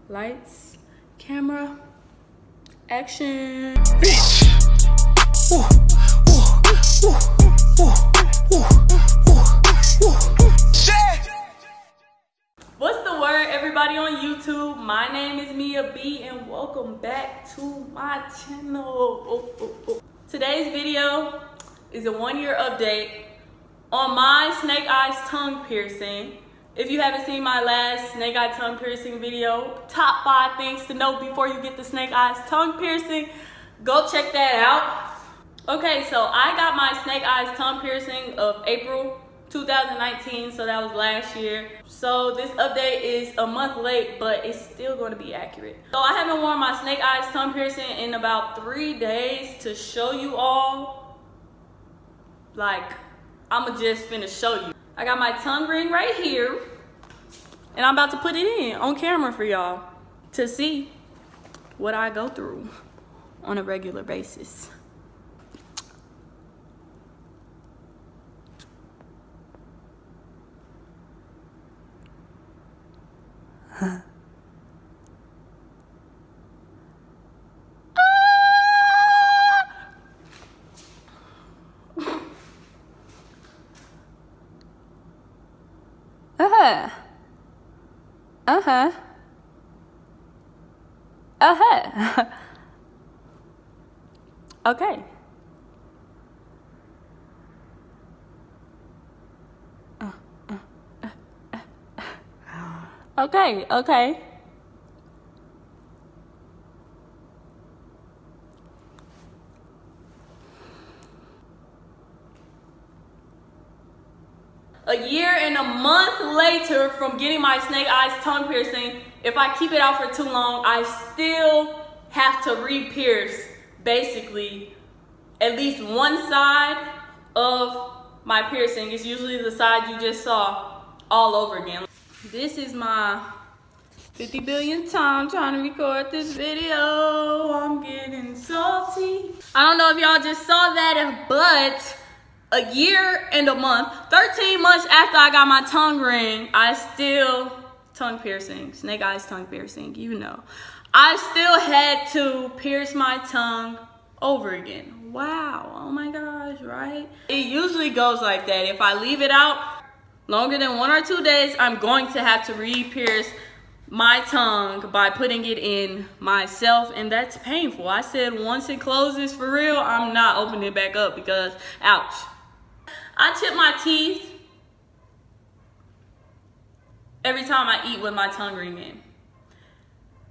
Lights, camera, action. Bitch. What's the word, everybody on YouTube? My name is Mia B and welcome back to my channel. Today's video is a 1-year update on my snake eyes tongue piercing. If you haven't seen my last snake eye tongue piercing video, top 5 things to know before you get the snake eyes tongue piercing, go check that out. Okay, so I got my snake eyes tongue piercing of April 2019, so that was last year. So this update is a month late, but it's still going to be accurate. So I haven't worn my snake eyes tongue piercing in about 3 days to show you all. Like, I'ma just finna show you. I got my tongue ring right here, and I'm about to put it in on camera for y'all to see what I go through on a regular basis. Okay. Okay. A year and a month later from getting my snake eyes tongue piercing, if I keep it out for too long, I still have to re-pierce basically at least one side of my piercing. It's usually the side you just saw all over again. This is my 50 billion time trying to record this video. I'm getting salty. I don't know if y'all just saw that, but a year and a month, 13 months after I got my tongue ring, I still, tongue piercing, snake eyes tongue piercing, you know. I still had to pierce my tongue over again. Wow, oh my gosh, right? It usually goes like that. If I leave it out longer than 1 or 2 days, I'm going to have to re-pierce my tongue by putting it in myself, and that's painful. I said once it closes for real, I'm not opening it back up because, ouch. I chip my teeth every time I eat with my tongue ring in.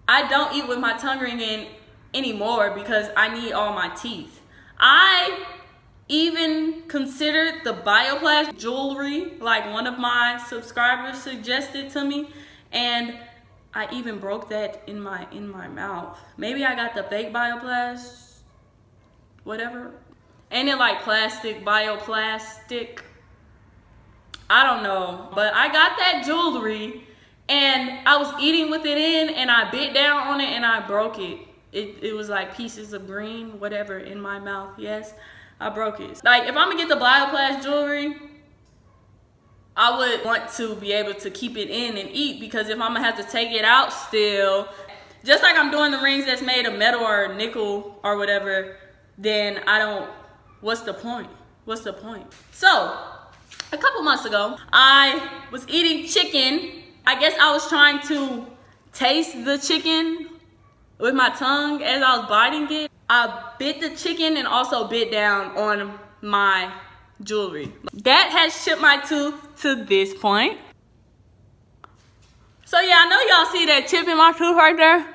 I don't eat with my tongue ring in anymore because I need all my teeth. I even considered the Bioplast jewelry, like one of my subscribers suggested to me, and I even broke that in my mouth. Maybe I got the fake Bioplast, whatever. Ain't it like plastic, bioplastic? I don't know, but I got that jewelry and I was eating with it in and I bit down on it and I broke it. It was like pieces of green, whatever, in my mouth. Yes, I broke it. Like, if I'm gonna get the Bioplast jewelry, I would want to be able to keep it in and eat, because if I'm gonna have to take it out still, just like I'm doing the rings that's made of metal or nickel or whatever, then I don't, what's the point? What's the point? So, a couple months ago, I was eating chicken. I guess I was trying to taste the chicken with my tongue as I was biting it. I bit the chicken and also bit down on my jewelry. That has chipped my tooth to this point. So yeah, I know y'all see that chip in my tooth right there.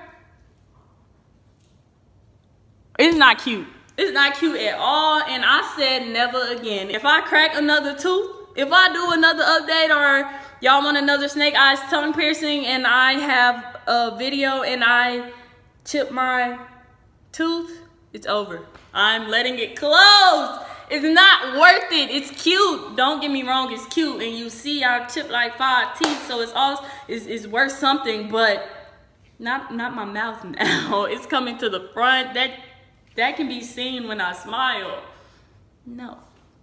It's not cute. It's not cute at all, and I said never again. If I crack another tooth, if I do another update, or y'all want another snake eyes tongue piercing and I have a video and I chip my tooth, it's over. I'm letting it close. It's not worth it. It's cute. Don't get me wrong, it's cute. And you see I chipped like 5 teeth, so it's worth something, but not my mouth now. It's coming to the front. That can be seen when I smile. No.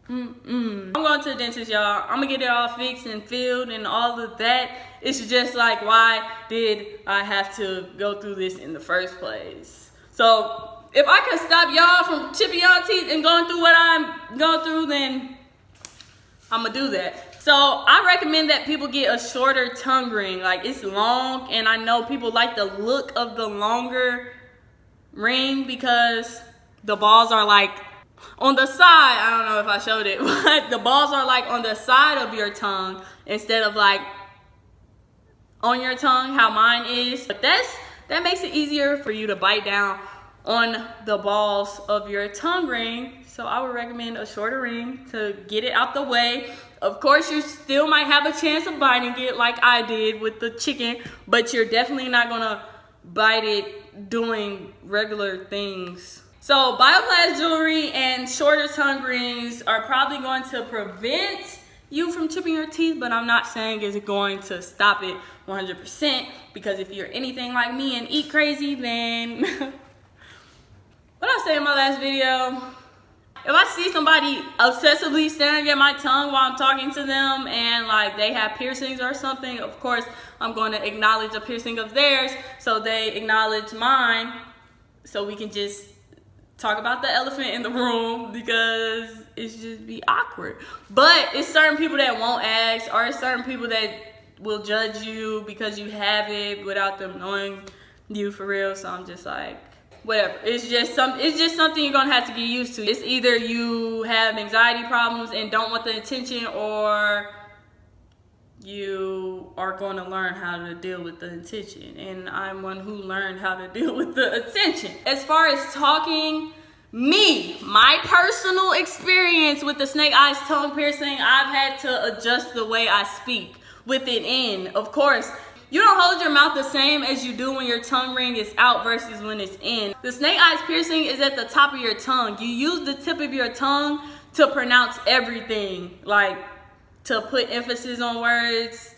I'm going to the dentist, y'all. I'm gonna get it all fixed and filled and all of that. It's just like, why did I have to go through this in the first place? So if I could stop y'all from chipping y'all teeth and going through what I'm going through, then I'm gonna do that. So I recommend that people get a shorter tongue ring. Like, it's long, and I know people like the look of the longer ring because the balls are like on the side. I don't know if I showed it, but the balls are like on the side of your tongue instead of like on your tongue, how mine is. But that makes it easier for you to bite down on the balls of your tongue ring. So I would recommend a shorter ring to get it out the way. Of course, you still might have a chance of biting it like I did with the chicken, but you're definitely not gonna bite it doing regular things. So Bioplast jewelry and shorter tongue rings are probably going to prevent you from chipping your teeth, but I'm not saying it's going to stop it 100%, because if you're anything like me and eat crazy, then what I said in my last video, if I see somebody obsessively staring at my tongue while I'm talking to them and like they have piercings or something, of course I'm going to acknowledge a piercing of theirs so they acknowledge mine, so we can just talk about the elephant in the room, because it's just be awkward. But it's certain people that won't ask, or it's certain people that will judge you because you have it without them knowing you for real. So I'm just like, whatever. It's just something you're gonna have to get used to. It's either you have anxiety problems and don't want the attention, or you are going to learn how to deal with the attention. And I'm one who learned how to deal with the attention. As far as talking, my personal experience with the snake eyes tongue piercing, I've had to adjust the way I speak with it in. Of course, you don't hold your mouth the same as you do when your tongue ring is out versus when it's in. The snake eyes piercing is at the top of your tongue. You use the tip of your tongue to pronounce everything, like to put emphasis on words,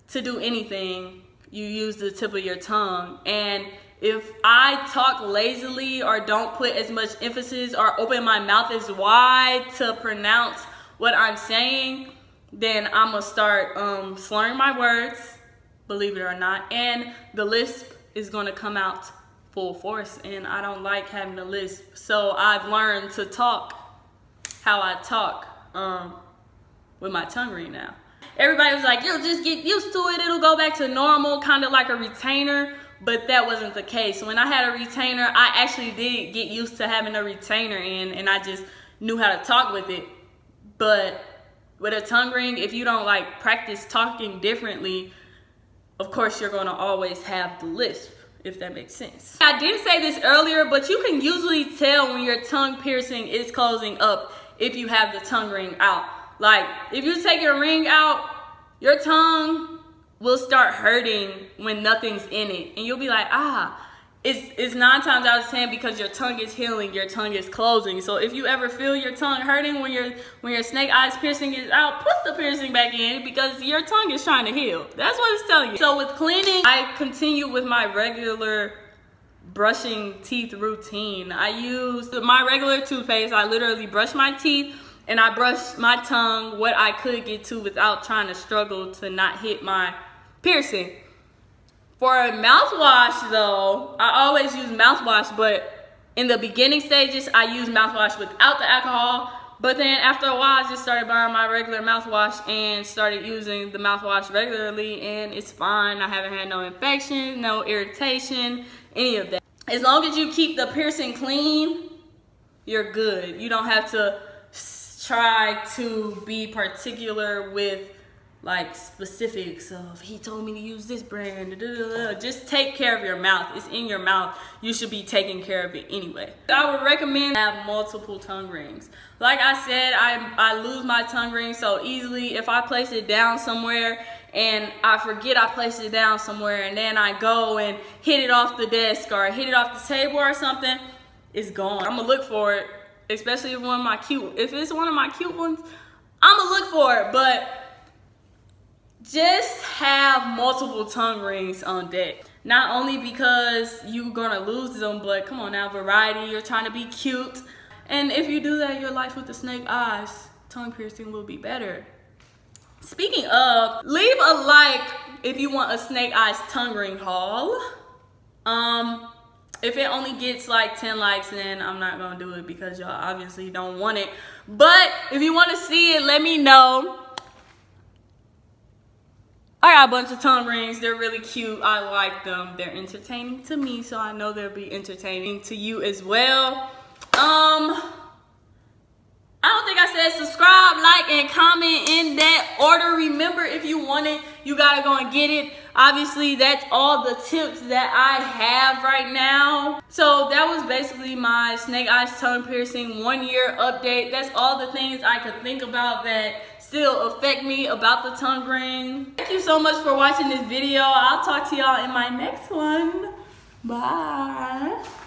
to do anything, you use the tip of your tongue. And if I talk lazily or don't put as much emphasis or open my mouth as wide to pronounce what I'm saying, then I'm gonna start slurring my words, believe it or not, and the lisp is gonna come out full force, and I don't like having a lisp. So I've learned to talk how I talk with my tongue ring now. Everybody was like, you'll just get used to it, it'll go back to normal, kind of like a retainer, but that wasn't the case. When I had a retainer, I actually did get used to having a retainer in, and I just knew how to talk with it. But with a tongue ring, if you don't like practice talking differently, of course you're gonna always have the lisp, if that makes sense. I didn't say this earlier, but you can usually tell when your tongue piercing is closing up if you have the tongue ring out. Like, if you take your ring out, your tongue will start hurting when nothing's in it. And you'll be like, it's 9 times out of 10 because your tongue is healing, your tongue is closing. So if you ever feel your tongue hurting when your snake eyes piercing is out, put the piercing back in, because your tongue is trying to heal. That's what it's telling you. So with cleaning, I continue with my regular brushing teeth routine. I use my regular toothpaste. I literally brush my teeth and I brush my tongue what I could get to without trying to struggle to not hit my piercing. For a mouthwash though, I always use mouthwash, but in the beginning stages, I use mouthwash without the alcohol. But then after a while, I just started buying my regular mouthwash and started using the mouthwash regularly, and it's fine. I haven't had no infections, no irritation, any of that. As long as you keep the piercing clean, you're good. You don't have to try to be particular with like specifics of, he told me to use this brand, just take care of your mouth. It's in your mouth. You should be taking care of it anyway. I would recommend have multiple tongue rings. Like I said, I lose my tongue ring so easily. If I place it down somewhere and I forget I placed it down somewhere, and then I go and hit it off the desk or hit it off the table or something, it's gone. I'm gonna look for it, especially if it's one of my cute ones, I'm gonna look for it. But just have multiple tongue rings on deck. Not only because you're gonna lose them, but come on now, variety, you're trying to be cute. And if you do that, your life with the snake eyes tongue piercing will be better. Speaking of, leave a like if you want a Snake Eyes tongue ring haul. If it only gets like 10 likes, then I'm not gonna do it because y'all obviously don't want it. But if you want to see it, let me know. I got a bunch of tongue rings. They're really cute. I like them. They're entertaining to me, so I know they'll be entertaining to you as well. I don't think I said subscribe, like, and comment in that order. Remember, if you want it, you gotta go and get it. Obviously, that's all the tips that I have right now. So that was basically my Snake Eyes tongue piercing 1 year update. That's all the things I could think about that still affect me about the tongue ring. Thank you so much for watching this video. I'll talk to y'all in my next one. Bye.